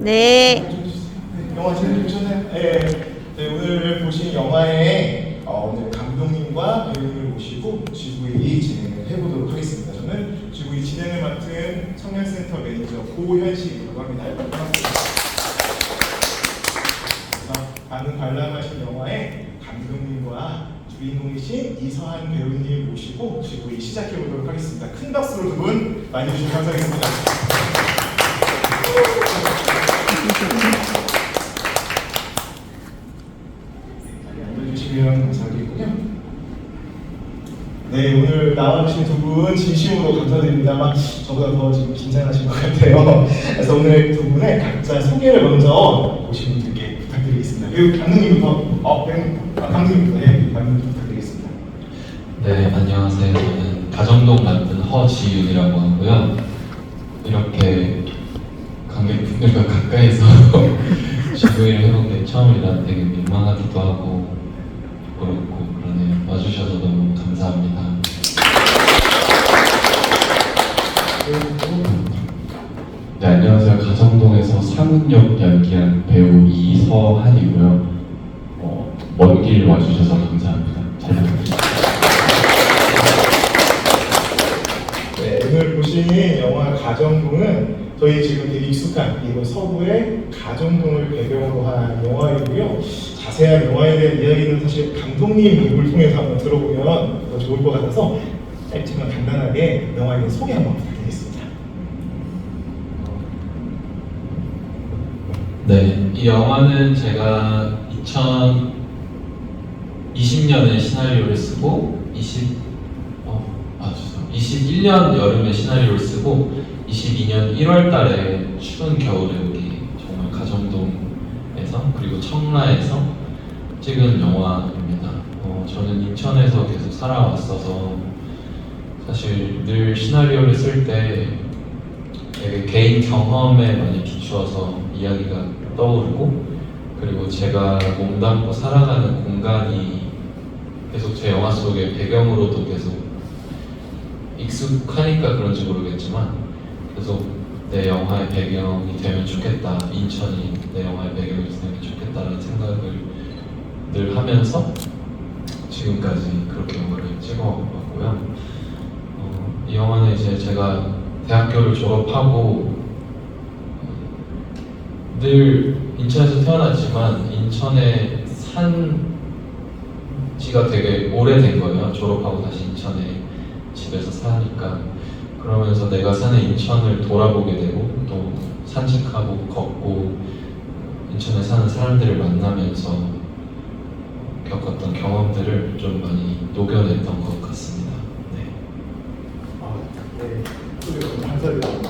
네. 영화 재밌게 보셨나요? 네. 네, 오늘 보신 영화의 오늘 감독님과 배우님을 모시고 G9 진행을 해보도록 하겠습니다. 저는 G9 진행을 맡은 청년센터 매니저 고현식이라고 합니다. 반갑습니다. 방금 관람하신 영화의 감독님과 주인공이신 이서한 배우님 모시고 G9 시작해보도록 하겠습니다. 큰 박수로 두 분 많이 주시면 감사하겠습니다. 앉아주시면 감사하겠고요. 네, 오늘 나와주신 두 분 진심으로 감사드립니다만 저보다 더 지금 긴장하신 것 같아요. 그래서 오늘 두 분의 각자 소개를 먼저 오신 분들께 부탁드리겠습니다. 그리고 감독님부터, 감독님부터 감독님 부탁드리겠습니다. 네, 안녕하세요. 저는 가정동 만든 허지윤이라고 하고요. 이렇게 관객분들과 가까이서 G9를 해본 게 처음이라 되게 민망하기도 하고 부끄럽고 그러네요. 와주셔서 너무 감사합니다. 네, 안녕하세요. 가정동에서 상은역 연기한 배우 이서한이고요. 먼 길 와주셔서 감사합니다. 잘 부탁드립니다. 네, 오늘 보신 영화 가정동은 저희 지금 되게 익숙한 이곳 서구의 가정동을 배경으로 한 영화이고요. 자세한 영화에 대한 이야기는 사실 감독님 입을 통해서 한번 들어보면 더 좋을 것 같아서 짧지만 간단하게 영화에 대한 소개 한번 부탁드리겠습니다. 네, 이 영화는 제가 2020년에 시나리오를 쓰고 21년 여름에 시나리오를 쓰고 22년 1월 달에 추운 겨울에 여기 정말 가정동에서 그리고 청라에서 찍은 영화입니다. 저는 인천에서 계속 살아왔어서 사실 늘 시나리오를 쓸 때 되게 개인 경험에 많이 비추어서 이야기가 떠오르고 그리고 제가 몸담고 살아가는 공간이 계속 제 영화 속의 배경으로도 계속 익숙하니까 그런지 모르겠지만 계속 내 영화의 배경이 되면 좋겠다, 인천이 내 영화의 배경이 되면 좋겠다라는 생각을 늘 하면서 지금까지 그렇게 영화를 찍어왔고요. 이 영화는 이제 제가 대학교를 졸업하고 늘 인천에서 태어났지만 인천에 산 지가 되게 오래된 거예요. 졸업하고 다시 인천에 집에서 사니까 그러면서 내가 사는 인천을 돌아보게 되고 또 산책하고 걷고 인천에 사는 사람들을 만나면서 겪었던 경험들을 좀 많이 녹여냈던 것 같습니다. 네. 감사드립니다.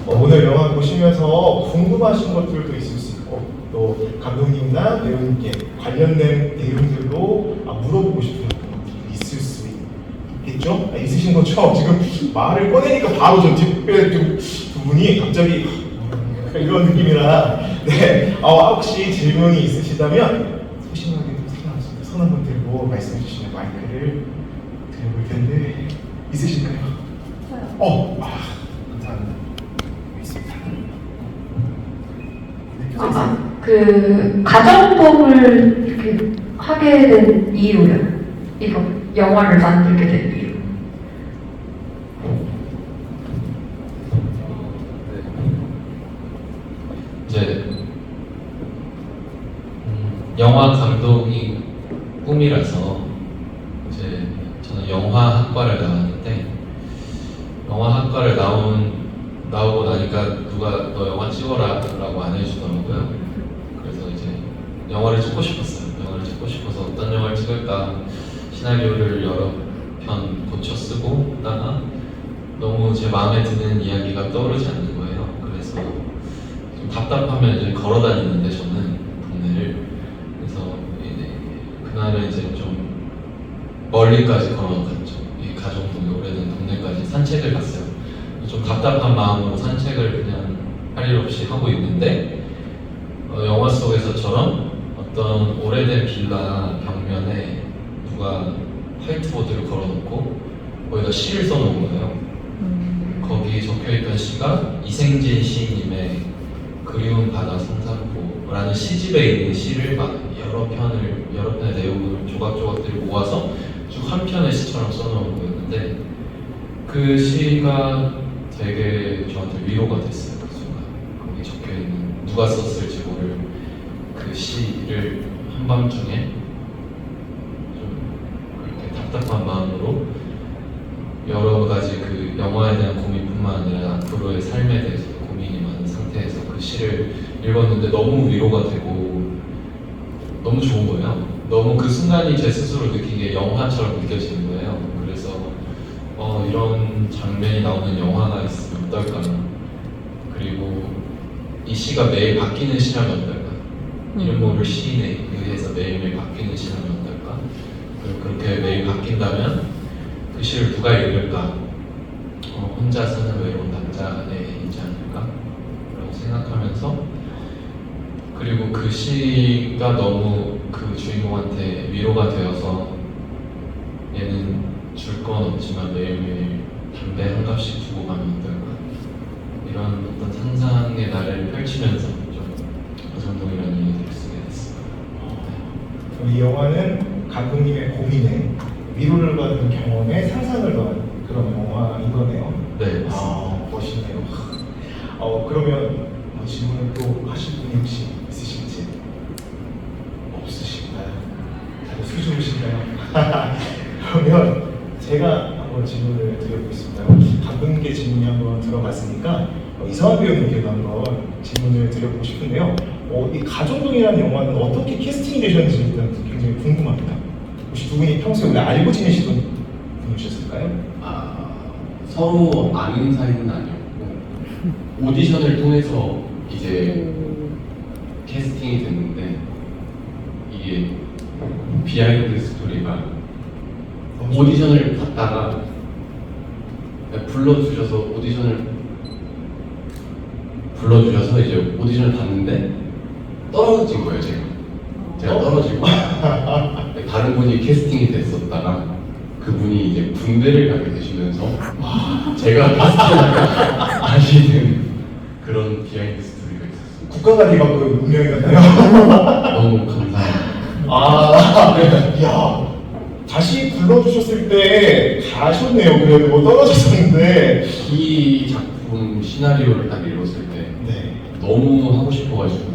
오늘 영화 보시면서 궁금하신 것들도 있을 수 있고 또 감독님이나 배우님께 관련된 내용들로 물어보고 싶은 것들도 있을 수 있겠죠? 있으신 거죠? 지금 말을 꺼내니까 바로 저 뒷배 두 분이 갑자기 이런 느낌이라 네. 혹시 질문이 있으시다면 소심하게 상관없습니다. 손 한번 들고 말씀해 주시면 마이크를 드려볼 텐데 있으실까요? 저요. 감사합니다. 있습니다. 그 가정동을 이렇게 하게 된 이유요. 이거 영화를 만들게 된 이유. 이제 영화 감독이 꿈이라서 이제 저는 영화학과를 나왔는데 영화학과를 나오고 나니까 누가 너 영화 찍어라 라고 안 해주더라고요. 그래서 이제 영화를 찍고 싶었어요. 영화를 찍고 싶어서 어떤 영화를 찍을까 시나리오를 여러 편 고쳐 쓰고 하다가 너무 제 마음에 드는 이야기가 떠오르지 않는 거예요. 그래서 좀 답답하면 이제 걸어 다니는데 저는 동네를 그래서 그날은 이제 좀 멀리까지 걸어갔죠. 이 가정동의 오래된 동네까지 산책을 갔어요. 좀 답답한 마음으로 산책을 그냥 할 일 없이 하고 있는데 영화 속에서처럼 어떤 오래된 빌라 벽면에 누가 화이트보드를 걸어놓고 거기다 시를 써놓은 거예요. 거기 적혀있던 시가 이생진 시인님의 그 그리운 바다 성산포라는 시집에 있는 시를 막 여러 편의 내용을 조각조각들을 모아서 쭉 한 편의 시처럼 써놓은 거였는데 그 시가 되게 저한테 위로가 됐어요. 그 순간 거기 적혀있는 누가 썼을지 모를 그 시를 한밤중에 좀 그렇게 답답한 마음으로 여러 가지 그 영화에 대한 고민뿐만 아니라 앞으로의 삶에 대해서 고민이 많은 상태에서 그 시를 읽었는데 너무 위로가 되고 너무 좋은 거예요. 너무 그 순간이 제 스스로 느끼기에 영화처럼 느껴지는 거예요. 그래서 이런 장면이 나오는 영화가 있으면 어떨까. 그리고 이 시가 매일 바뀌는 시라면 어떨까. 이름 모를 시인에 의해서 매일매일 바뀌는 시라면 어떨까. 그리고 그렇게 매일 바뀐다면 그 시를 누가 읽을까? 혼자 사는 외로운 남자애이지 않을까? 라고 생각하면서 그리고 그 시가 너무 그 주인공한테 위로가 되어서 얘는 줄 건 없지만 매일매일 담배 한 갑씩 두고 가면 어떨까? 이런 어떤 상상의 나래를 펼치면서 좀 어정동이라는 얘기를 쓰게 됐습니다. 이 영화는 감독님의 고민에 위로를 받는 경험에 상상을 더한 그런 영화인 거네요. 네, 멋있네요. 그러면 질문을 또 하실 분이 혹시 있으신지? 없으신가요? 다들 수줍으신가요? 그러면 제가 한번 질문을 드려보겠습니다. 감독님께 질문이 한번 들어갔으니까 이상한 배우님께도 한번 질문을 드려보고 싶은데요. 이 가정동이라는 영화는 어떻게 캐스팅이 되셨는지 일단 굉장히 궁금합니다. 혹시 두 분이 평소에 원래 알고 지내시던 분이셨을까요? 서로 아는 사이는 아니었고 오디션을 통해서 이제 캐스팅이 됐는데 이게 비하인드 스토리가 오디션을 봤다가 불러주셔서 이제 오디션을 봤는데 떨어진 거예요. 제가 떨어지고 다른 분이 캐스팅이 됐었다가 그분이 이제 군대를 가게 되시면서 제가 캐스팅을 아시는 그런 비하인드 스토리가 있었어요. 국가가 뒤바꾼 운명이었나요? 너무 감사합니다. 야, 다시 불러주셨을 때 가셨네요. 그래도 뭐 떨어졌었는데. 이 작품 시나리오를 딱 읽었을 때 네. 너무 하고 싶어가지고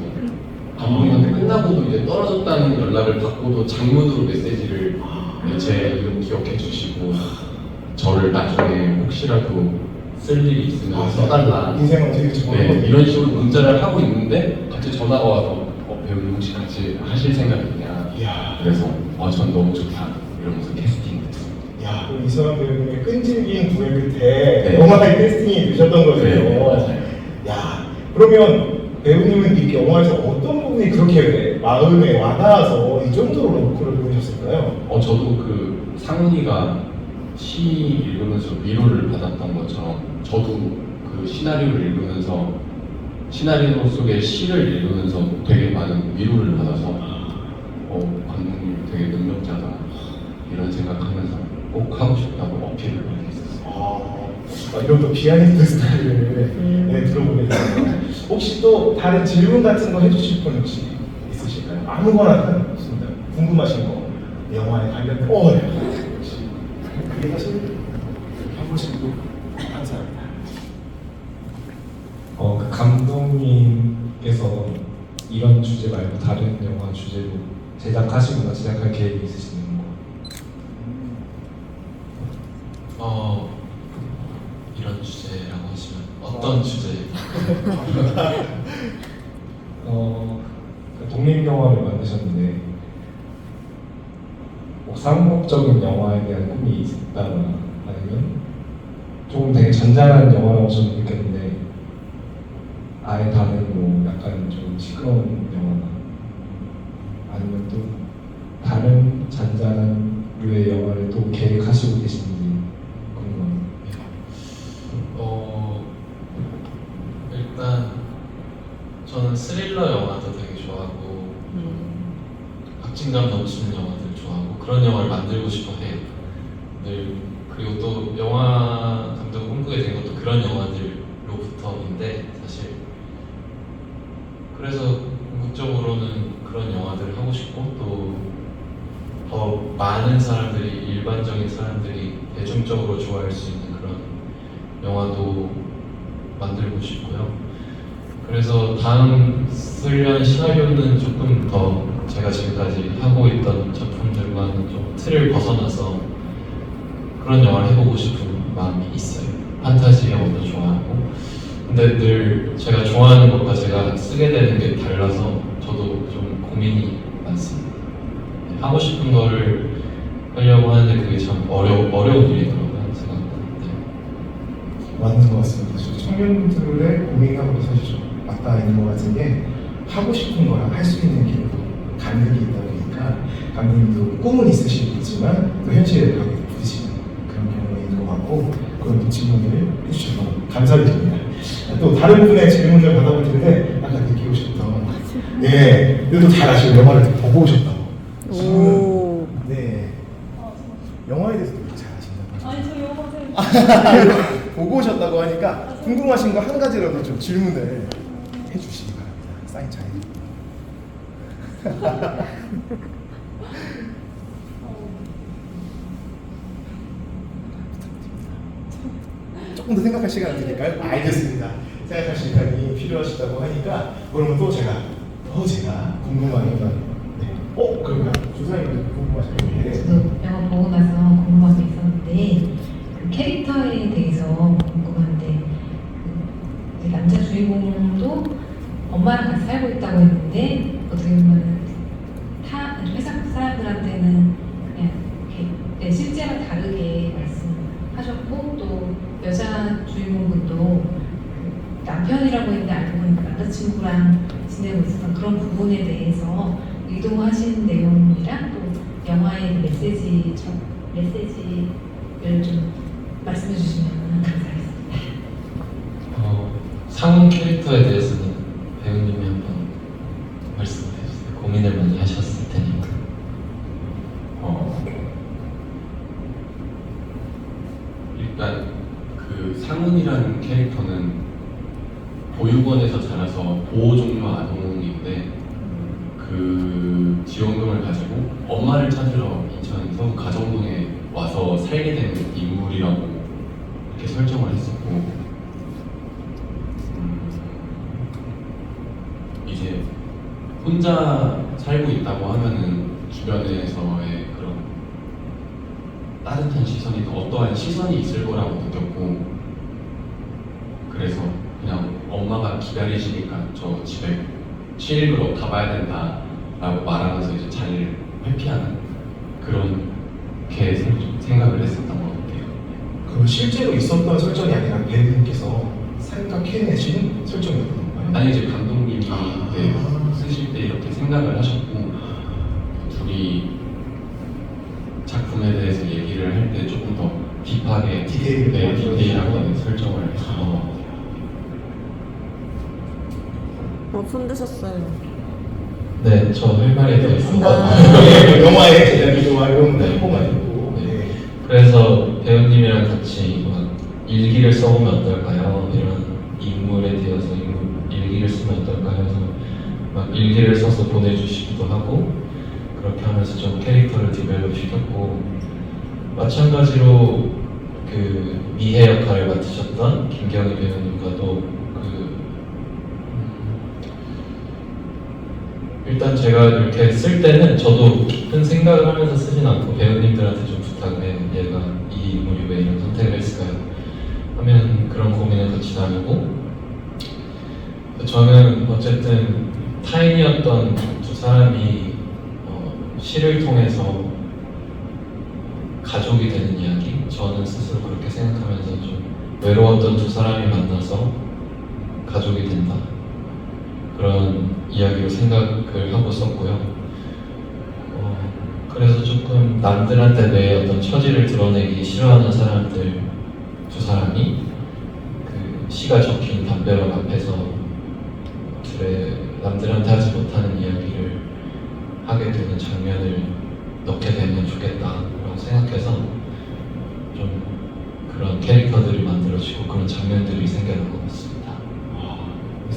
감독님한테 끝나고도 이제 떨어졌다는 연락을 받고도 장문으로 메시지를 제 이름 기억해 주시고 저를 나중에 혹시라도 쓸 일이 있으면 써달라. 인생은 되게 좋은 네, 거예요. 이런 식으로 문자를 하고 있는데 갑자기 전화가 와서 배우님 혹시 같이 하실 생각이냐. 이야. 그래서 전 너무 좋다 이러면서 캐스팅 됐습니다. 야, 그럼 이서영 배우님의 끈질긴 구애 끝에 네. 영화에 캐스팅이 되셨던 거네요. 네, 맞아요. 야, 그러면 배우님은 이렇게 영화에서 어떤 부분이 그렇게 마음에 와닿아서 이 정도로 로컬을 보내셨을까요? 저도 그 상훈이가 시 읽으면서 위로를 받았던 것처럼 저도 그 시나리오를 읽으면서 시나리오 속의 시를 읽으면서 되게 많은 위로를 받아서 감독님 되게 능력자다 이런 생각하면서 꼭 하고 싶다고 어필을 많이 했었어요. 이런 또 비하인드 스토리를 네, 들어보게 되네요. 혹시 또 다른 질문 같은 거 해주실 분 혹시 있으실까요? 아무거나 상관없습니다. 궁금하신 거 영화에 관련된 네. 혹시 그게 사실 한 번씩도 감사합니다. 그 감독님께서 이런 주제 말고 다른 영화 주제로 제작하시거나 제작할 계획이 있으시는 거? 이런 주제라고 하시면 어떤 주제? 독립 영화를 만드셨는데 뭐 상업적인 영화에 대한 꿈이 있다거나 아니면 조금 되게 잔잔한 영화라고 저는 느꼈는데 아예 다른 뭐 약간 좀 시끄러운 영화나 아니면 또 다른 잔잔한 류의 영화를 또 계획하시고 계신지 궁금합니다. 일단 저는 스릴러 영화도 되게 좋아하고 박진감 넘치는 영화들 좋아하고 그런 영화를 만들고 싶어 해요. 늘 그리고 또 영화 감독을 꿈꾸게 된 것도 그런 영화들로부터인데 사실 그래서 궁극적으로는 그런 영화들을 하고 싶고 또 더 많은 사람들이 일반적인 사람들이 대중적으로 좋아할 수 있는 그런 영화도 만들고 싶고요. 그래서 다음 쓰려는 시나리오는 조금 더 제가 지금까지 하고 있던 작품들과는 좀 틀을 벗어나서 그런 영화를 해보고 싶은 마음이 있어요. 판타지 영화도 좋아하고 근데 늘 제가 좋아하는 것과 제가 쓰게 되는 게 달라서 저도 좀 고민이 많습니다. 하고 싶은 거를 하려고 하는데 그게 참 어려운 일이더라고요. 생각보다. 맞는 것 같습니다. 청년들의 고민하고 사실 좀 맞닿아 있는 것 같은 게 하고 싶은 거랑 할 수 있는 길도 간극이 있다 보니까 감독님도 꿈은 있으시겠지만 또 현실에 가게 부딪히는 그런 경우가 있는 것 같고 그런 질문을 해주셔서 감사드립니다. 또 다른 분의 질문을 받아볼 텐데 아까 느끼셨던 또 잘 영화를 보고 오셨다고. 오. 네. 영화에 대해서 되게 잘 아신다고. 아니 저 영화 보고 오셨다고 하니까 궁금하신 거 한 가지라도 좀 질문을 해주시기 바랍니다. 사인 잘 해주세요. 조금 더 생각할 시간 드릴까요? 알겠습니다. 생각할 시간이 필요하시다고 하니까 그러면 또 제가 궁금한 건 그러면 조사님도 궁금하신 게 저도 영화 보고 나서 궁금한 게 있었는데 그 캐릭터에 대해서 궁금한데 그 이제 남자 주인공도 엄마랑 같이 살고 있다고 했는데 어떻게 보면 회사 사람들한테는 그냥 이렇게 실제랑 다르게 말씀하셨고 또 여자 주인공분도 그 남편이라고 했는데 알고 보니까 남자친구랑 지내고 있었던 그런 부분에 대해서 의도하신 내용이랑 또 영화의 그 메시지를 좀 말씀해 주시면 감사하겠습니다. 상훈 캐릭터에 대해서는 배우님이 한번 말씀해 주세요. 고민을 많이 하셨을 테니까. 일단 그 상훈이라는 캐릭터는 보육원에서 자라서 보호종료 아동인데 그 지원금을 가지고 엄마를 찾으러 인천 서구 가정동에 와서 살게 된 인물이라고 이렇게 설정을 했었고 이제 혼자 살고 있다고 하면은 주변에서의 그런 따뜻한 시선이 또 어떠한 시선이 있을 거라고 느꼈고 그래서 그냥 엄마가 기다리시니까 저 집에 취직으로 가봐야 된다라고 말하면서 이제 자리를 회피하는 그렇게 생각을 했었던 것 같아요. 그럼 실제로 있었던 설정이 아니라 배우님께서 생각해내신 설정이었던 건가요? 아니 이제 감독님이 쓰실 때 이렇게 생각을 하셨고 둘이 작품에 대해서 얘기를 할 때 조금 더 딥하게 디테일하게 설정을 했던 것 같아요. 손드셨어요. 네, 저 할 말이 더 있습니다. 영화의 제작비도와 이런 거 해보가지고 그래서 배우님이랑 같이 막 일기를 써보면 어떨까요? 이런 인물에 대해서 일기를 쓰면 어떨까요? 해서 막 일기를 써서 보내주시기도 하고 그렇게 하면서 좀 캐릭터를 디벨롭 시켰고 마찬가지로 그 미해 역할을 맡으셨던 김경희 배우님과도 일단 제가 이렇게 쓸 때는 저도 깊은 생각을 하면서 쓰진 않고 배우님들한테 좀 부탁을 해요. 얘가 이 인물이 왜 이런 선택을 했을까요? 하면 그런 고민을 같이 나누고 저는 어쨌든 타인이었던 두 사람이 시를 통해서 가족이 되는 이야기 저는 스스로 그렇게 생각하면서 좀 외로웠던 두 사람이 만나서 가족이 된다 그런 이야기로 생각을 하고 썼고요. 그래서 조금 남들한테 내 어떤 처지를 드러내기 싫어하는 사람들 두 사람이 그 시가 적힌 담벼락 앞에서 둘의 남들한테 하지 못하는 이야기를 하게 되는 장면을 넣게 되면 좋겠다라고 생각해서 좀 그런 캐릭터들이 만들어지고 그런 장면들이 생겨난 것 같습니다.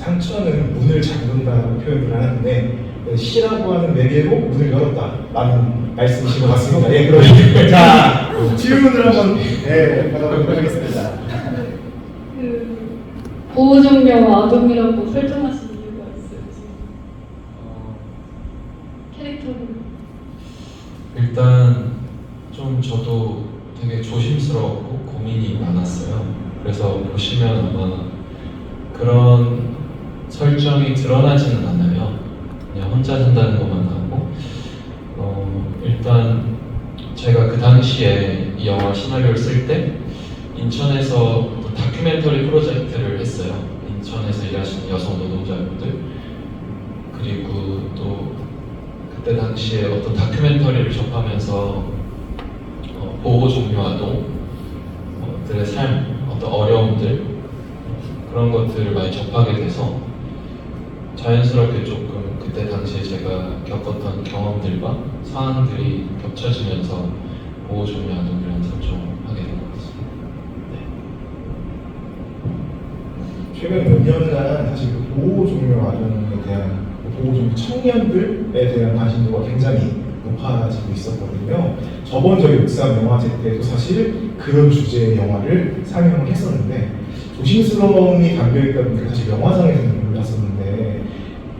상처는 문을 잠근다고 표현을 하는데 시라고 하는 매개로 문을 열었다라는 말씀이신 것 같습니다. 예, 그럼 자 질문을 한번 받아보도록 하겠습니다. 그 보호종류와 아동이라고 설정하신 이유가 있어요? 캐릭터를 일단 좀 저도 되게 조심스러웠고 고민이 많았어요. 그래서 보시면 아마 그런 설정이 드러나지는 않아요. 그냥 혼자 산다는 것만 하고 일단 제가 그 당시에 이 영화 시나리오를 쓸 때 인천에서 다큐멘터리 프로젝트를 했어요. 인천에서 일하시는 여성 노동자분들 그리고 또 그때 당시에 어떤 다큐멘터리를 접하면서 보호 종류 아동들의 삶, 어떤 어려움들 그런 것들을 많이 접하게 돼서 자연스럽게 조금 그때 당시에 제가 겪었던 경험들과 상황들이 겹쳐지면서 보호 종류 아동이라는 설정하게 된 것 같습니다. 네. 최근 몇 년간 사실 그 보호 종류 아동에 대한 보호 종류 청년들에 대한 관심도가 굉장히 높아지고 있었거든요. 저번 저희 옥상 영화제 때도 사실 그런 주제의 영화를 상영을 했었는데 조심스러움이 담겨있다 보니까 사실 영화상에서는 몰랐었는데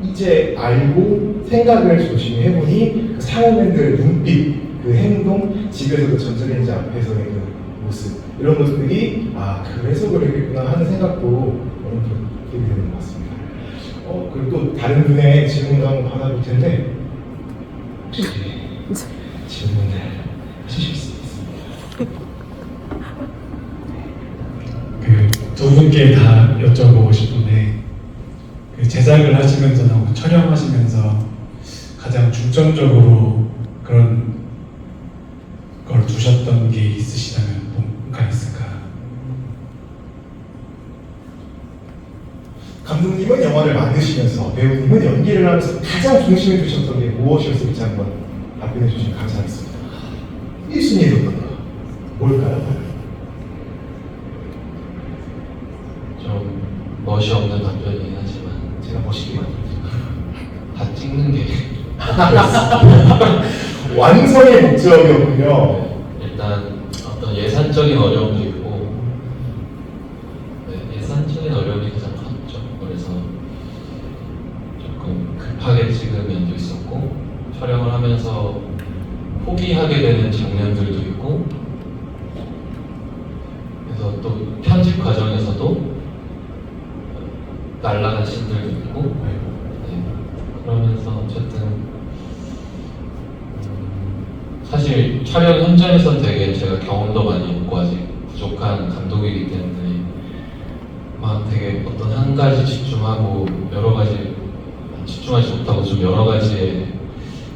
이제 알고 생각을 조심히 해보니 그 상영팬들의 눈빛, 그 행동, 집에서도 전자레인지 앞에서의 그 모습 이런 것들이 그래서 그러겠구나 하는 생각도 어느 정도 들게 되는 것 같습니다. 그리고 또 다른 분의 질문도 한번 받아볼 텐데 혹시 질문을 하실 수 있습니다. 두 분께 다 여쭤보고 싶은데 그 제작을 하시면서나 촬영하시면서 가장 중점적으로 그런 걸 두셨던 게 있으시다면 뭐가 있을까? 감독님은 영화를 만드시면서 배우님은 연기를 하면서 가장 중심에 두셨던 게 무엇이었을지 한번 답변해 주시면 감사하겠습니다. 1순위에 뒀던 거 뭘까요? 좀 멋이 없는 답변이긴 하지만 제가 멋있게 만들었습니다. 다 찍는 게 완성의 목적이었군요. 일단 어떤 예산적인 어려움도 있고 예산적인 어려움이 가장 컸죠. 그래서 조금 급하게 찍은 면도 있었고 촬영을 하면서 포기하게 되는 장면들도 있고 그래서 또 편집 과정에서도 날라간 씬들도 있고 그러면서 어쨌든 사실 촬영 현장에서는 되게 제가 경험도 많이 없고 아직 부족한 감독이기 때문에 막 되게 어떤 한 가지 집중하고 여러 가지 집중하지 못하고 좀 여러 가지에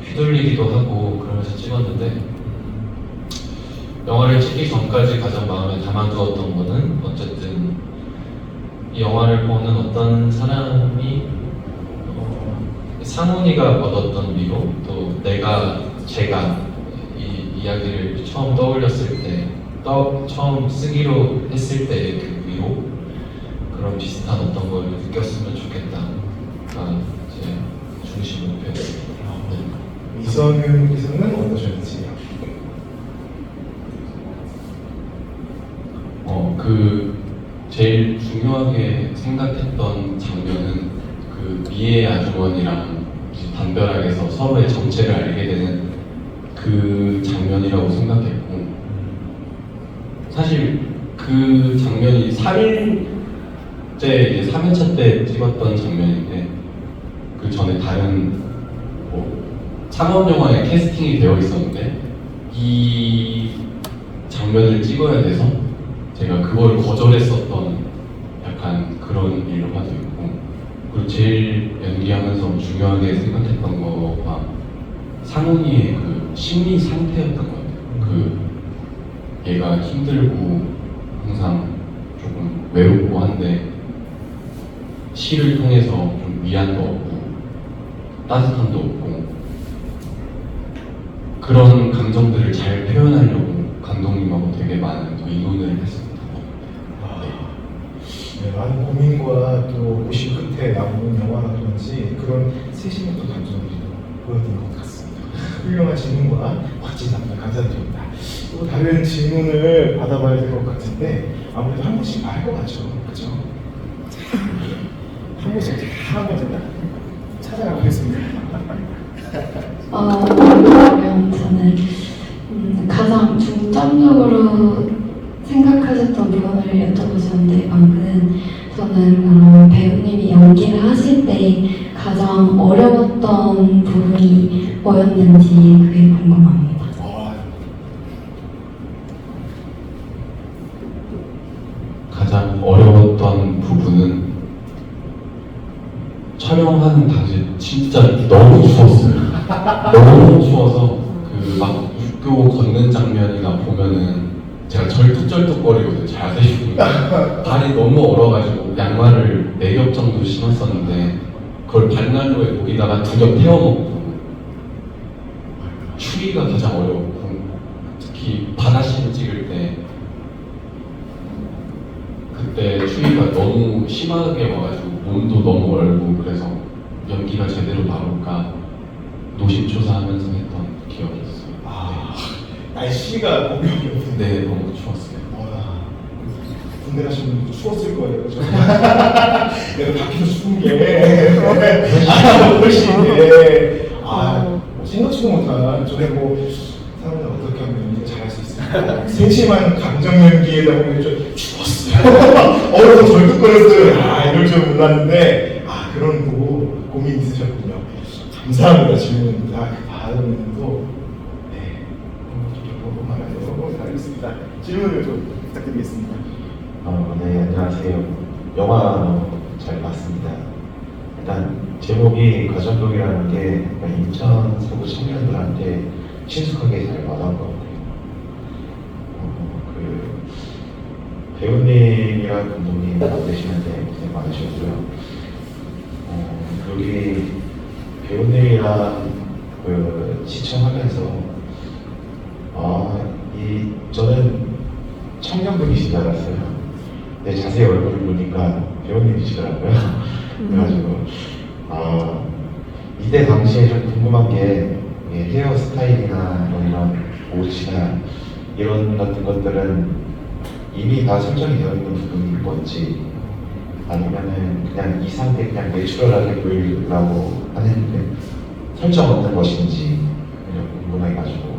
휘둘리기도 하고 그러면서 찍었는데 영화를 찍기 전까지 가장 마음에 담아두었던 거는 어쨌든 이 영화를 보는 어떤 사람이 상훈이가 얻었던 위로 또 제가 이 이야기를 처음 떠올렸을 때 처음 쓰기로 했을 때의 그 위로 그런 비슷한 어떤 걸 느꼈으면 좋겠다가 제 중심 목표였습니다. 이선은 어떠셨는지? 제일 중요하게 생각했던 장면은 그 미애 아주머니랑 담벼락에서 서로의 정체를 알게 되는 그 장면이라고 생각했고 사실 그 장면이 3일째 이제 3회차 때 찍었던 장면인데 그 전에 다른 상업 영화에 캐스팅이 되어 있었는데 이 장면을 찍어야 돼서 제가 그걸 거절했었던 약간 그런 일화도 있고 그리고 제일 연기하면서 중요하게 생각했던 거가 상훈이의 그 심리 상태였던 것 같아요. 얘가 힘들고 항상 조금 외롭고 한데 시를 통해서 좀 위안도 얻고 따뜻함도 얻고 그런 감정들을 잘 표현하려고 감독님하고 되게 많은 의논을 했습니다. 네, 많은 고민과 또 고심 끝에 나온 영화라든지 그런 세심한 감정들이 보여드린 것 같습니다. 훌륭한 질문과 멋진 답변 감사드립니다. 또 다른 질문을 받아봐야 될 것 같은데 아무래도 한 분씩 할 것 같죠, 그렇죠? 한 분씩 한번 제가 찾아가 보겠습니다. 그러면 저는 가장 중점적으로 생각하셨던 부분을 여쭤보셨는데 방금 저는 그럼 배우님이 연기를 하실 때 가장 어려웠던 부분이 뭐였는지 그게 궁금합니다. 가장 어려웠던 부분은 촬영하는 당시 진짜 너무 추웠어요. 너무 추워서 그 막 육교 걷는 장면이나 보면은 제가 절뚝절뚝거리거든요. 자세히 발이 너무 얼어가지고 양말을 4겹 정도 신었었는데 그걸 반난로에 목에다가 2겹 태워놓고 추위가 가장 어려웠고 특히 바다씬 찍을 때 그때 추위가 너무 심하게 와가지고 몸도 너무 얼고 그래서 연기가 제대로 나올까 노심초사하면서 했던 기억이 있어요. 날씨가 공격이었는데 네, 너무 추웠어요. 군대 가신 분도 추웠을 거예요, 그죠? 내가 밖에서 추운 게 훨씬 생각지도 못한 전에 뭐 사람들 어떻게 하면 연기를 잘할 수 있을까? 세심한 감정 연기에다 보면 좀 추웠어요. 얼어서 절뚝거렸어요. 이럴 줄 몰랐는데 그런 고민이 있으셨군요. 감사합니다. 질문입니다. 다음은 또 알겠습니다. 질문을 좀 부탁드리겠습니다. 네, 안녕하세요. 영화 잘 봤습니다. 일단 제목이 가정독이라는 게 인천 서구 청년들한테 친숙하게 잘 와닿은 것 같아요. 그 배우님이랑 감독님 만드시는데 고생 많으셨고요. 여기 배우님이랑 시청하면서 저는 청년분이신 줄 알았어요. 근데 자세히 얼굴을 보니까 배우님이시더라고요. 그래가지고 이때 당시에 좀 궁금한 게 헤어스타일이나 이런 옷이나 이런 같은 것들은 이미 다 설정이 되어 있는 부분인 건지 아니면은 그냥 이 상태 그냥 내추럴하게 보이려고 하는 설정 없는 것인지 궁금해가지고.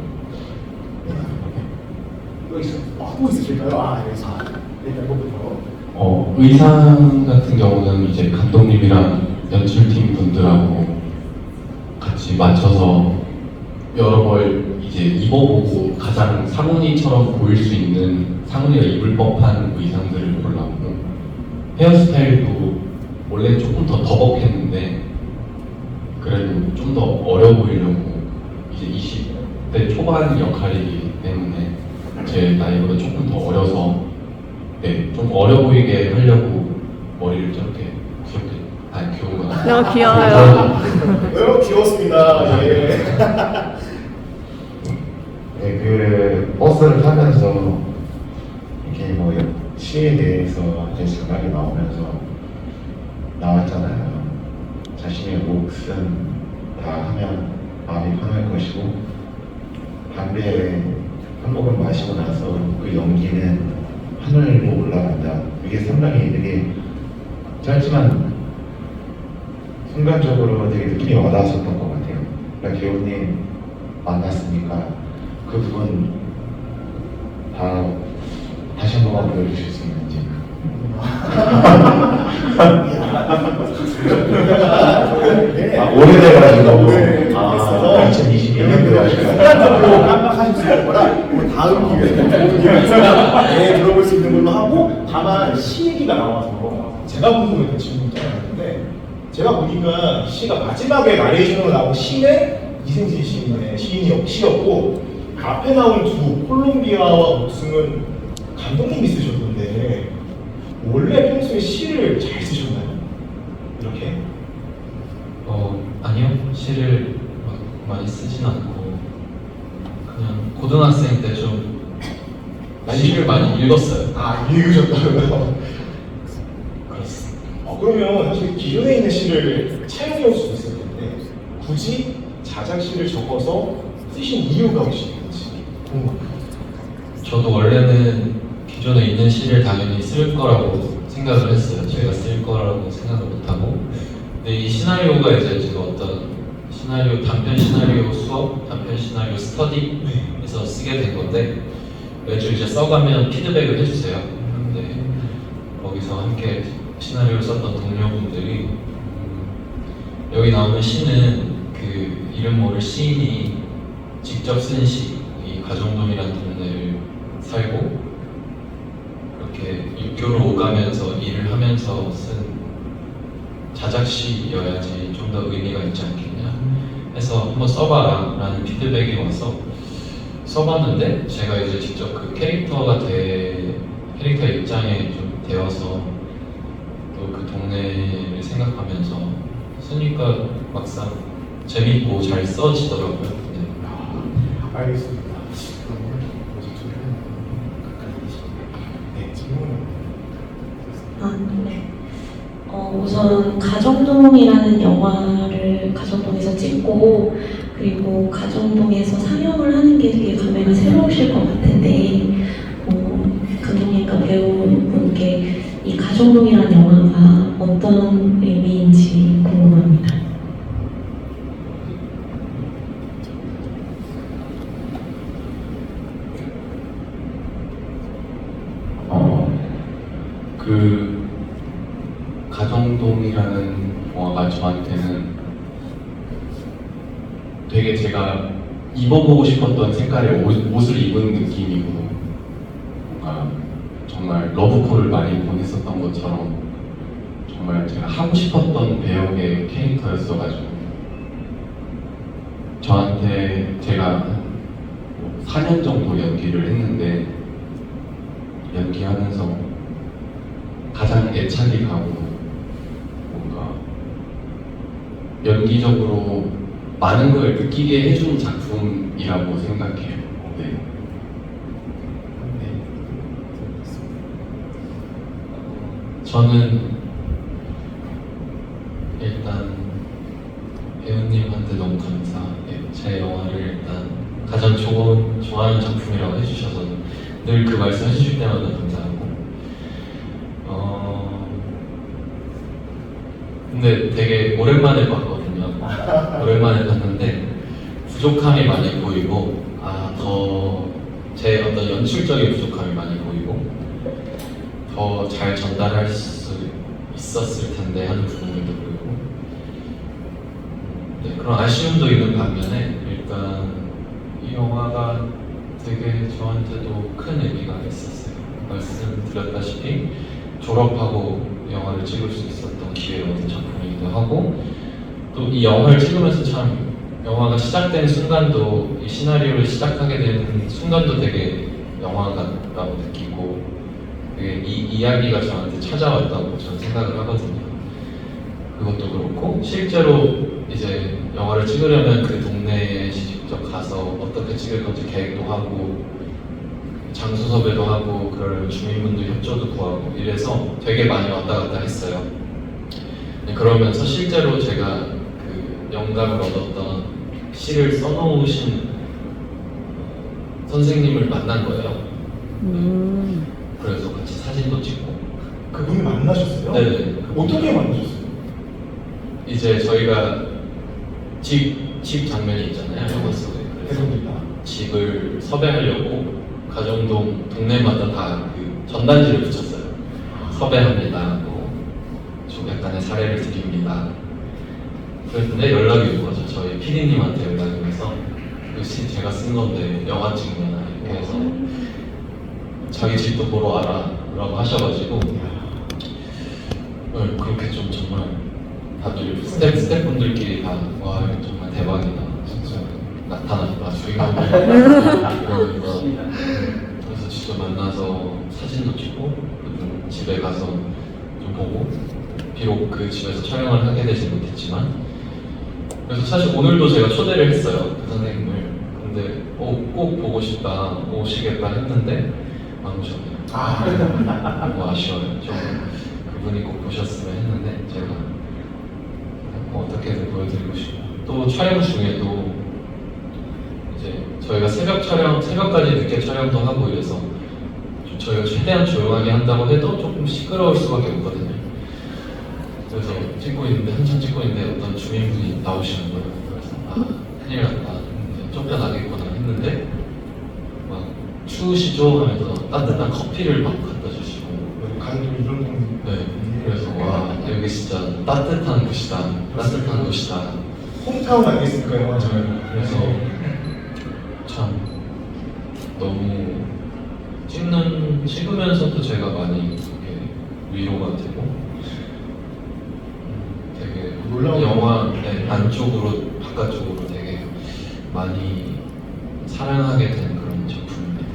또 있으실까요? 일단 이거부터. 의상 같은 경우는 이제 감독님이랑 연출팀 분들하고 같이 맞춰서 여러 벌 이제 입어보고 가장 상훈이처럼 보일 수 있는 상훈이가 입을 법한 의상들을 골랐고 헤어스타일도 원래 조금 더 더벅했는데 그래도 좀 더 어려 보이려고 이제 20대 초반 역할이기 때문에 제 나이보다 조금 더 어려서 좀 어려 보이게 하려고 머리를 저렇게 귀여운 거 너무 귀여워요. 너무 귀여웠습니다. 그 버스를 타면서 이렇게 시에 대해서 생각이 나오면서 나왔잖아요. 자신의 몫은 다 하면 마음이 편할 것이고 담배 한 모금 마시고 나서 그 연기는 하늘로 올라간다. 이게 상당히 되게 짧지만 순간적으로 되게 느낌이 와닿았었던 것 같아요. 그러니까 배우님 만났으니까 그 부분 다시 한 번만 보여주실 수 있는지. 오래돼가지고 2022년도에 하시는 깜빡하실 수 있는 거라 다음 기회에 들어볼 수 있는 걸로 하고 다만 시 얘기가 나와서 제가 궁금했던 질문이 있는데 제가 보니까 시가 마지막에 나레이션으로 나온 시는 이승진 시였고 그 앞에 나온 두 콜롬비아와 목숨은 감독님이 쓰셨는데 원래 평소에 시를 잘 쓰셨나요? 이렇게? 아니요. 시를 막 많이 쓰진 않고 그냥 고등학생 때 좀 시를 많이 읽었어요. 읽으셨다고요? 그러면 사실 기존에 있는 시를 차용해 올 수도 있을 텐데 굳이 자작시를 적어서 쓰신 이유가 혹시 있는지 궁금합니다. 저도 원래는 기존에 있는 시를 당연히 쓸 거라고 생각을 했어요. 제가 쓸 거라고 생각을 못하고, 근데 이 시나리오가 이제 제가 어떤 시나리오, 단편 시나리오 수업, 단편 시나리오 스터디에서 쓰게 된 건데 매주 이제 써가면 피드백을 해주세요. 근데 거기서 함께 시나리오를 썼던 동료분들이 여기 나오는 시는 그 이름 모를 시인이 직접 쓴 시, 이 가정동이라는 동네를 살고 이렇게 육교를 오가면서 일을 하면서 쓴 자작시여야지 좀 더 의미가 있지 않겠냐 해서 한번 써봐라 라는 피드백이 와서 써봤는데, 제가 이제 직접 그 캐릭터 입장에 좀 되어서 또 그 동네를 생각하면서 쓰니까 막상 재밌고 잘 써지더라고요. 네. 알겠습니다. 그러면 프로젝트를 가까이 계십니다. 네, 질문은 네. 우선 가정동이라는 영화를 가정동에서 찍고 그리고 가정동에서 상영을 하는 게 되게 감회가 새로우실 것 같은데 감독님과 배우분께 이 가정동이라는 영화가 어떤 의미인지 궁금합니다. 그 가정동이라는 영화가 저한테는 되게 제가 입어보고 싶었던 색깔의 옷을 입은 느낌이고, 뭔가 정말 러브콜을 많이 보냈었던 것처럼 정말 제가 하고 싶었던 배역의 캐릭터였어가지고, 저한테 제가 4년 정도 연기를 했는데 연기하면서 가장 애착이 가고 뭔가 연기적으로 많은 걸 느끼게 해준 작품이라고 생각해요. 네. 저는 일단 배우님한테 너무 감사해요. 제 영화를 일단 가장 좋아하는 작품이라고 해주셔서 늘 그 말씀 해주실 때마다 감사하고, 근데 되게 오랜만에 봤거든요. 오랜만에 봤는데 부족함이 많이 보이고, 더 제 어떤 연출적인 부족함이 많이 보이고 더 잘 전달할 수 있었을 텐데 하는 부분들도 보이고, 네, 그런 아쉬움도 있는 반면에 일단 이 영화가 되게 저한테도 큰 의미가 있었어요. 말씀드렸다시피 졸업하고 영화를 찍을 수 있었던 기회를 얻은 작품이기도 하고, 또 이 영화를 찍으면서 참 영화가 시작된 순간도, 이 시나리오를 시작하게 된 순간도 되게 영화 같다고 느끼고, 되게 이 이야기가 저한테 찾아왔다고 저는 생각을 하거든요. 그것도 그렇고, 실제로 이제 영화를 찍으려면 그 동네에 직접 가서 어떻게 찍을 건지 계획도 하고 장소 섭외도 하고 그럴 주민분들 협조도 구하고 이래서 되게 많이 왔다 갔다 했어요. 그러면서 실제로 제가 그 영감을 얻었던 시를 써놓으신 선생님을 만난 거예요. 그래서 같이 사진도 찍고. 그분을 만나셨어요? 네네. 어떻게 만나셨어요? 이제 저희가 집 장면이 있잖아요, 영화 속에. 그래서 집을 섭외하려고 가정동 동네마다 다 그 전단지를 붙였어요. 섭외합니다. 좀 약간의 사례를 드립니다. 그랬는데 연락이 온 거죠. 저희 PD님한테 연락이 와서 그 시 제가 쓴 건데 영화 찍냐 이렇게 해서 자기 집도 보러 와라 라고 하셔가지고 그렇게 좀 정말 다들 스태프분들끼리 다 와 정말 대박이다 진짜 나타났다 주인공이 그러면서 그래서 직접 만나서 사진도 찍고 집에 가서 좀 보고, 비록 그 집에서 촬영을 하게 되지 못했지만, 그래서 사실 오늘도 제가 초대를 했어요 그 선생님을. 근데 꼭 보고 싶다 오시겠다 했는데 안 오셨네요. 너무 아쉬워요. 좀 분이 꼭 보셨으면 했는데 제가 어떻게든 보여드리고 싶고, 또 촬영 중에도 이제 저희가 새벽까지 늦게 촬영도 하고 이래서 저희가 최대한 조용하게 한다고 해도 조금 시끄러울 수밖에 없거든요. 그래서 한참 찍고 있는데 어떤 주민분이 나오시는 거예요. 그래서 큰일 났다, 이제 쫓겨나겠구나 했는데 막 추우시죠 하면서 따뜻한 커피를 막 갖다 주시고. 가족들이 이런 동네. 네, 그래서 와, 여기 진짜 따뜻한 곳이다. 홈타운 아니겠습니까, 영화 저는. 그래서 참 너무 찍으면서도 제가 많이 이렇게 위로가 되고 되게 놀라운 영화 안쪽으로 바깥쪽으로 되게 많이 사랑하게 된 그런 작품입니다.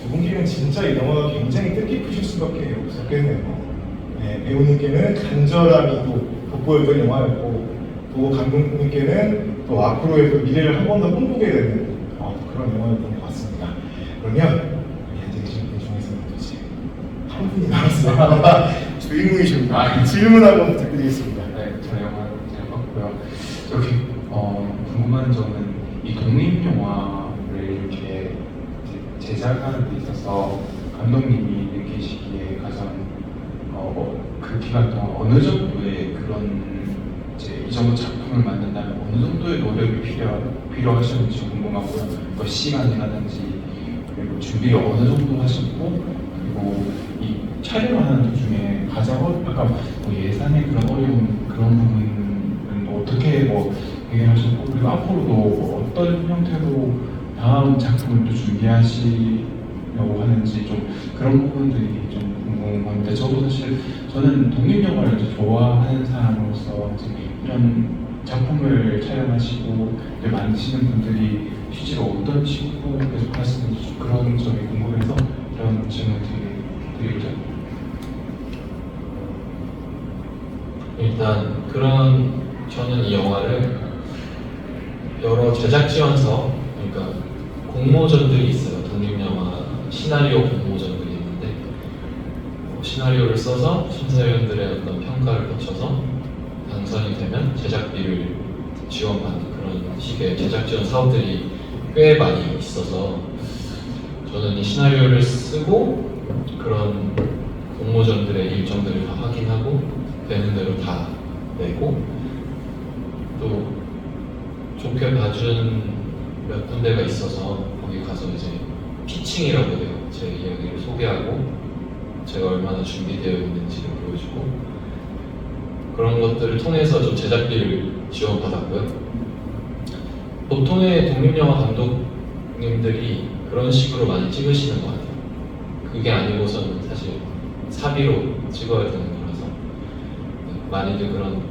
두 분께는 진짜 이 영화가 굉장히 뜻깊으실 수밖에 없었겠네요. 네, 배우님께는 간절함이 또 돋보였던 영화였고, 또 감독님께는 또 앞으로의 그 미래를 한 번 더 꿈꾸게 되는 그런 영화였던 것 같습니다. 그러면 우리 앉아 계신 분 중에서는 이제 한 분이 나왔어요. 주인공이십니다. 질문 한번 부탁드리겠습니다. 네, 저 영화 잘 봤고요. 저기 궁금한 점은 이 독립 영화를 이렇게 제작하는 데 있어서 감독님이 느끼시기에 가장 그 기간 동안 어느 정도의 그런 이제 이 정도 작품을 만든다면 어느 정도의 노력이 필요하셨는지 궁금하고요. 뭐 시간이라든지 그리고 준비를 어느 정도 하셨고, 그리고 이 촬영을 하는 도중에 가장 아까 뭐 예산의 그런 어려운 그런 부분은 어떻게 해결하셨고, 그리고 앞으로도 어떤 형태로 다음 작품을 또 준비하시려고 하는지 좀 그런 부분들이 좀 궁금한데, 저도 사실 저는 독립 영화를 좋아하는 사람으로서 이런 작품을 촬영하시고 만드시는 분들이 실제로 어떤 식으로 계속 하시는지 그런 점이 궁금해서 이런 질문 드리죠. 일단 저는 이 영화를 여러 제작 지원서, 그러니까 공모전들이 있어요. 독립영화 시나리오 공모전들이 있는데 시나리오를 써서 심사위원들의 어떤 평가를 거쳐서 당선이 되면 제작비를 지원받는 그런 식의 제작 지원 사업들이 꽤 많이 있어서, 저는 이 시나리오를 쓰고 그런 공모전들의 일정들을 다 확인하고 되는 대로 다 내고, 또 좋게 봐준 몇 군데가 있어서 거기 가서 이제 피칭이라고 해요. 제 이야기를 소개하고 제가 얼마나 준비되어 있는지를 보여주고, 그런 것들을 통해서 좀 제작비를 지원받았고요. 보통의 독립영화 감독님들이 그런 식으로 많이 찍으시는 것 같아요. 그게 아니고서는 사실 사비로 찍어야 되는 거라서 많이들 그런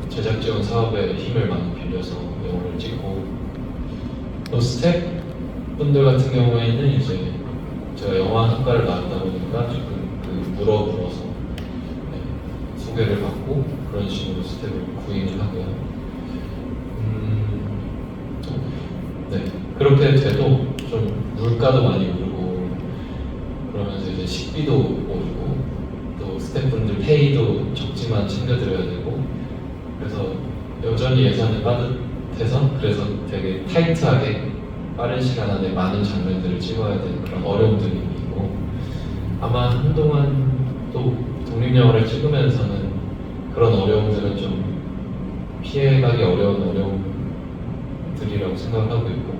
제작 지원 사업에 힘을 많이 빌려서 영화를 찍고, 또 스텝 분들 같은 경우에는 이제 제가 영화학과를 나왔다 보니까 조금 물어서 소개를 받고 그런 식으로 스텝을 구인을 하고요. 네, 그렇게 돼도 좀 물가도 많이 오르고 그러면서 이제 식비도 오르고 또 스태프분들 페이도 적지만 챙겨드려야 되고, 그래서 여전히 예산이 빠듯해서 그래서 되게 타이트하게 빠른 시간 안에 많은 장면들을 찍어야 되는 그런 어려움들이 있고, 아마 한동안 또 독립영화를 찍으면서는 그런 어려움들은 좀 피해가기 어려운 어려움들이라고 생각하고 있고,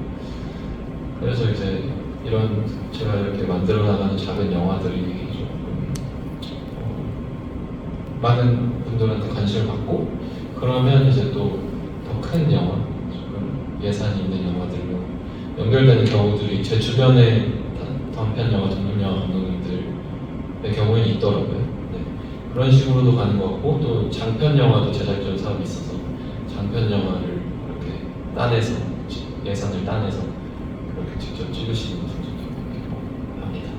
그래서 이제 이런 제가 이렇게 만들어 나가는 작은 영화들이 조금 많은 분들한테 관심을 받고, 그러면 이제 또 더 큰 영화, 조금 예산이 있는 영화들로 연결되는 경우들이 제 주변에 단편 영화, 독립 영화 감독님들의 경우에는 있더라고요. 네. 그런 식으로도 가는 것 같고, 또 장편 영화도 제작전 사업이 있어서 장편 영화를 이렇게 따내서 예산을 따내서 그렇게 직접 찍으시는 분들도 있기도 합니다.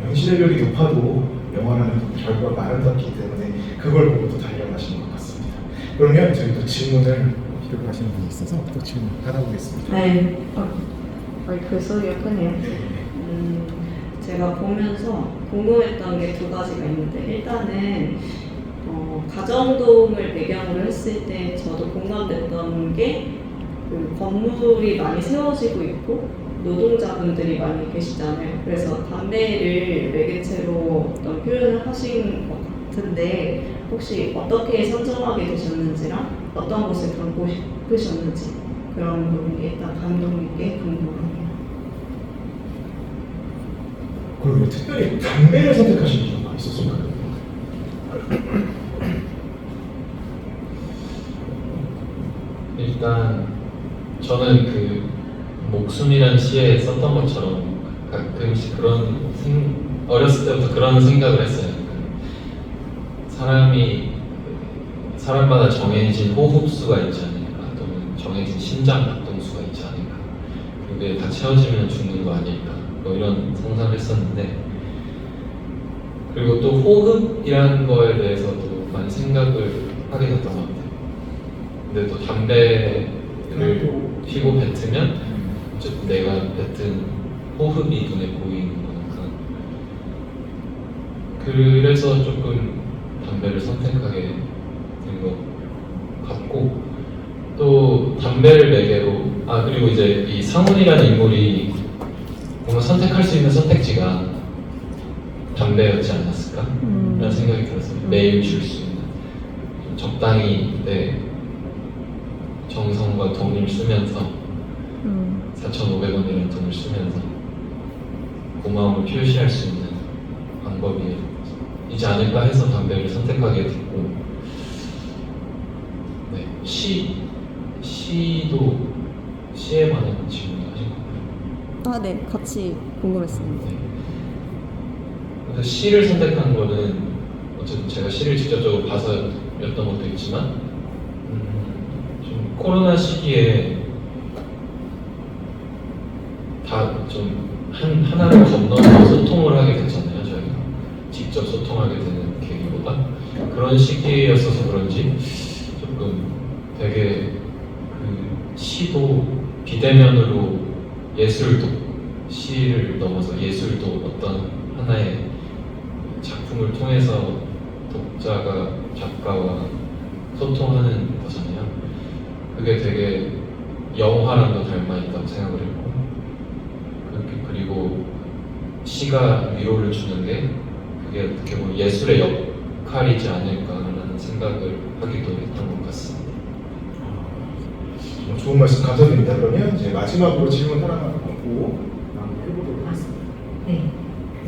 명시레벨이 높아도 영화라는 결과가 아름답기 때문에 그걸 보고 또 달려가시는 것 같습니다. 그러면 저희 또 질문을 기록을 하시는 분이 있어서 또 질문 받아보겠습니다. 네. 마이크 소리가 크네요. 제가 보면서 궁금했던 게 두 가지가 있는데 일단은 가정동을 배경으로 했을 때 저도 공감됐던 게 그 건물이 많이 세워지고 있고 노동자분들이 많이 계시잖아요. 그래서 담배를 매개체로 어떤 표현을 하신 것 같은데 혹시 어떻게 선정하게 되셨는지랑 어떤 것을 담고 싶으셨는지 그런 부분이 일단 감독님께 궁금합니다. 그럼 왜 특별히 담배를 선택하신 이유가 있었을까요? 일단 저는 그 목숨이란 시에 썼던 것처럼 가끔씩 어렸을 때부터 그런 생각을 했어요. 사람마다 정해진 호흡수가 있지 않을까, 또는 정해진 심장 박동수가 있지 않을까, 그게 다 채워지면 죽는 거 아닐까, 뭐 이런 상상을 했었는데, 그리고 또 호흡이라는 거에 대해서도 많이 생각을 하게 됐던 것 같아요. 근데 또 담배를 피고 뱉으면 어쨌든 내가 뱉은 호흡이 눈에 보이는 거니까, 그래서 조금 담배를 선택하게 된 것 같고, 또 담배를 매개로 그리고 이제 이 상훈이라는 인물이 뭔가 선택할 수 있는 선택지가 담배였지 않았을까? 라는 생각이 들었어요. 매일 줄 수 있는, 적당히 내 정성과 돈을 쓰면서 4,500원이라는 돈을 쓰면서 고마움을 표시할 수 있는 방법이지 않을까 해서 담배를 선택하게 됐고, 네, 시에 관한 질문을 하신 건가요? 네, 같이 궁금했습니다. 네. 그래서 시를 선택한 거는 어쨌든 제가 시를 직접적으로 봐서였던 것도 있지만, 좀 코로나 시기에 다 좀 하나를 건너서 소통을 하게 됐잖아요. 저희가 직접 소통하게 되는 계기보다 그런 시기였어서 그런지 조금 되게 그 시도 비대면으로 예술도, 시를 넘어서 예술도 어떤 하나의 작품을 통해서 독자가 작가와 소통하는 거잖아요. 그게 되게 영화랑도 닮아 있다고 생각을 했고, 그리고 시가 위로를 주는 게 그게 어떻게 보면 예술의 역할이지 않을까라는 생각을 하기도 했던 것 같습니다. 좋은 말씀 감사드립니다. 그러면 이제 마지막으로 질문 하나만 하고 마무리해보도록 하겠습니다. 네, 그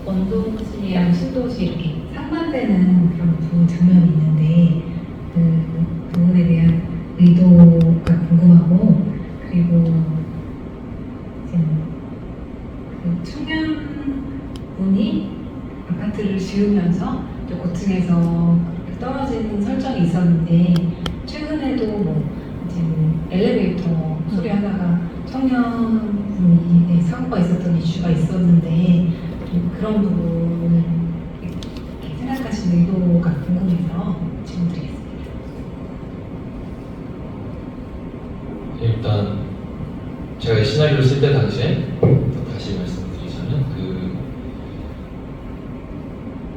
원도시랑 신도시 이렇게 상반되는 그런 장면이 있는데 그 부분에 대한 의도가 궁금하고, 그리고 그 청년분이 아파트를 지으면서 또 고층에서 떨어지는 설정이 있었는데, 최근에도 뭐 이제 엘리베이터 소리 하다가 청년분이 사고가 있었던 이슈가 있었는데, 좀 그런 부분을 이렇게 생각하시는 의도가 궁금해서 질문 드리겠습니다. 일단 제가 이 시나리오를 쓸 때 당시에 다시 말씀드리자면 그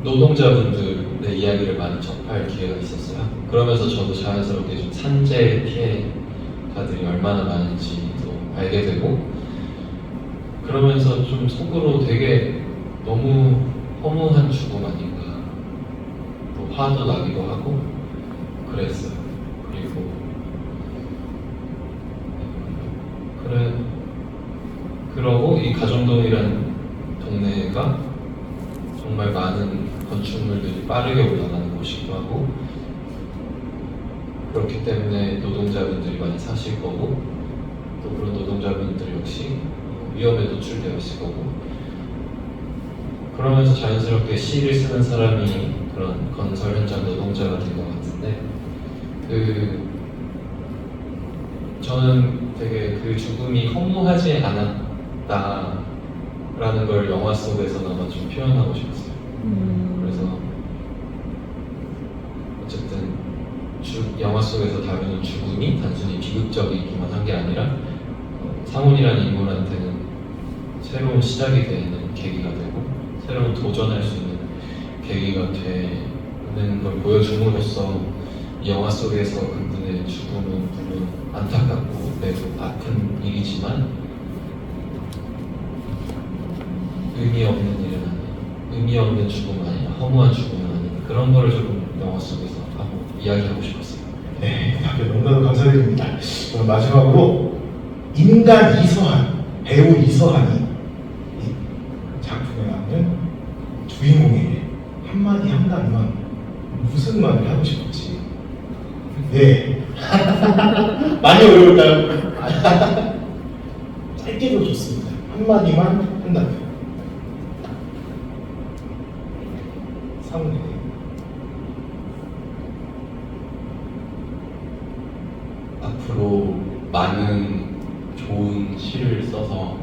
노동자분들의 이야기를 많이 접할 기회가 있었어요. 그러면서 저도 자연스럽게 좀 산재 피해자들이 얼마나 많은지도 알게 되고, 그러면서 좀 속으로 되게 너무 허무한 죽음 아닌가, 또 화도 나기도 하고 그랬어요. 그러고 이 가정동이라는 동네가 정말 많은 건축물들이 빠르게 올라가는 곳이기도 하고, 그렇기 때문에 노동자분들이 많이 사실 거고, 또 그런 노동자분들 역시 위험에 노출되어 있을 거고, 그러면서 자연스럽게 시를 쓰는 사람이 그런 건설 현장 노동자가 된 것 같은데, 저는 되게 그 죽음이 허무하지 않았다라는 걸 영화 속에서나마 좀 표현하고 싶었어요. 그래서 어쨌든 영화 속에서 다루는 죽음이 단순히 비극적이기만 한 게 아니라 상훈이라는 인물한테는 새로운 시작이 되는 계기가 되고 새로운 도전할 수 있는 계기가 되는 걸 보여줌으로써 이 영화 속에서 그분의 죽음은 물론 안타깝고 매우 아픈 일이지만 의미 없는 일은 아닌, 의미 없는 죽음은 아니라 허무한 죽음은 아닌 그런 거를 조금 영화 속에서 하고 이야기하고 싶었어요. 네, 답변 너무나도 감사드립니다. 그럼 마지막으로 인간 이서한, 배우 이서한이 이 작품에 나오는 주인공에게 한마디 한다면 무슨 말을 하고 싶을지. 네. 많이 어려울까요? 짧게도 좋습니다. 한마디만 한다면. 사모님. 앞으로 많은 좋은 시를 써서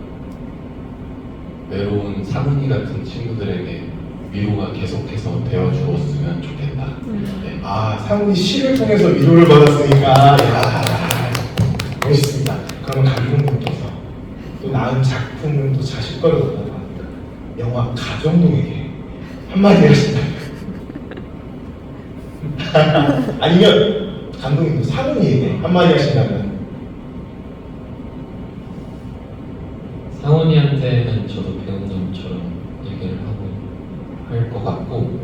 외로운 사문이 같은 친구들에게 위로가 계속해서 되어 주었으면 좋겠다. 네. 아, 상훈이 시를 통해서 위로를 받았으니까, 야, 멋있습니다. 그러면 감독님께서 또 나은 작품은 또 자식과를 얻다고 합니다. 영화 가정동에게 한마디 하신다면 아니면 감독님도 상훈이에게 한마디 하신다면 상훈이한테는 저도 배우님처럼 얘기를 하고 할 것 같고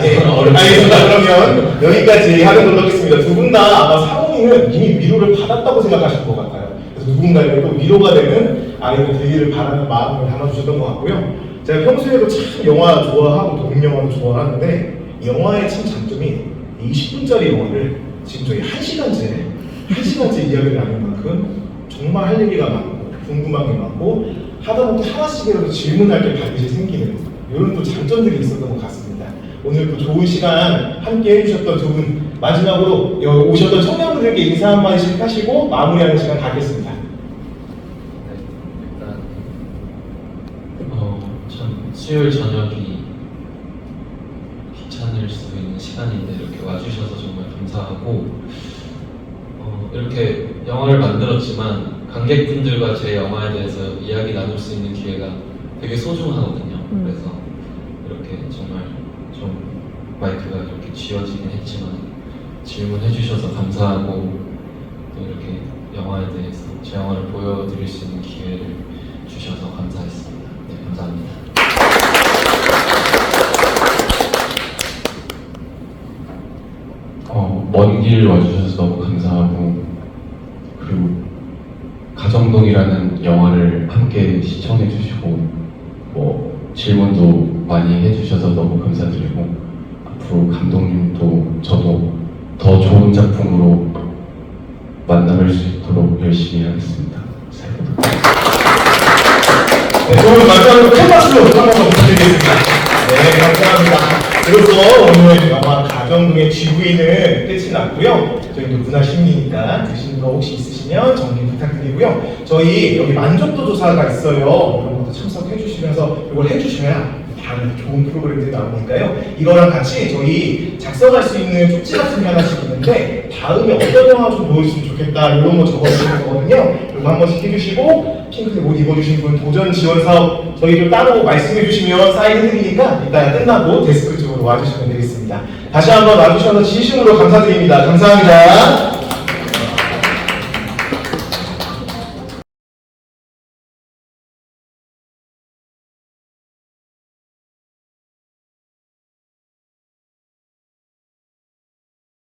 예, 알겠습니다. 그러면 여기까지 하는 걸로 하겠습니다. 두 분 다 아마 상훈이는 이미 위로를 받았다고 생각하실 것 같아요. 그래서 누군가에게 또 위로가 되는 아이들 되기를 바라는 마음을 담아주셨던 것 같고요. 제가 평소에도 참 영화 좋아하고 독립영화도 좋아하는데 이 영화의 참 장점이 20분짜리 영화를 지금 저희 1시간째 이야기를 나눈 만큼 정말 할 얘기가 많고 궁금한 게 많고 하다못해 하나씩이라도 질문할 게 반드시 생기는 이런 또 장점들이 있었던 것 같습니다. 오늘 또 좋은 시간 함께 해주셨던 두 분 마지막으로 여기 오셨던 청년분들께 인사 한마디씩 하시고 마무리하는 시간 갖겠습니다. 일단 참 수요일 저녁이 귀찮을 수 있는 시간인데 이렇게 와주셔서 정말 감사하고 이렇게 영화를 만들었지만 관객분들과 제 영화에 대해서 이야기 나눌 수 있는 기회가 되게 소중하거든요. 그래서 이렇게 정말 좀 마이크가 이렇게 쥐어지긴 했지만 질문해 주셔서 감사하고 또 이렇게 영화에 대해서 제 영화를 보여드릴 수 있는 기회를 주셔서 감사했습니다. 네, 감사합니다. 먼 길 와주셔서 너무 감사하고 그리고 가정동이라는 영화를 함께 시청해 주시고 질문도 많이 해주셔서 너무 감사드리고 앞으로 감독님도 저도 더 좋은 작품으로 만나뵐 수 있도록 열심히 하겠습니다. 잘 부탁드립니다. 네, 좋은 마지막으로 큰 박수로 한 번만 부탁드리겠습니다. 네, 감사합니다. 그래서 오늘 영화 가정동의 GV는 끝이 났고요. 저희도 문화심리니까 드시는 거 혹시 있으시면 정리 부탁드리고요. 저희 여기 만족도 조사가 있어요. 이런 것도 참석해 주시면서 이걸 해주셔야 다른 좋은 프로그램들이 나오니까요. 이거랑 같이 저희 작성할 수 있는 쪽지 같은 게 하나씩 있는데 다음에 어떤 영화 좀 보여주시면 좋겠다 이런 거 적어주시는 거거든요. 이거 한 번씩 해주시고 핑크색 옷 입어주신 분 도전 지원 사업 저희 좀 따로 말씀해 주시면 사인해드리니까 이따 끝나고 데스크 쪽으로 와주시면 되겠습니다. 다시 한번 와주셔서 진심으로 감사드립니다. 감사합니다.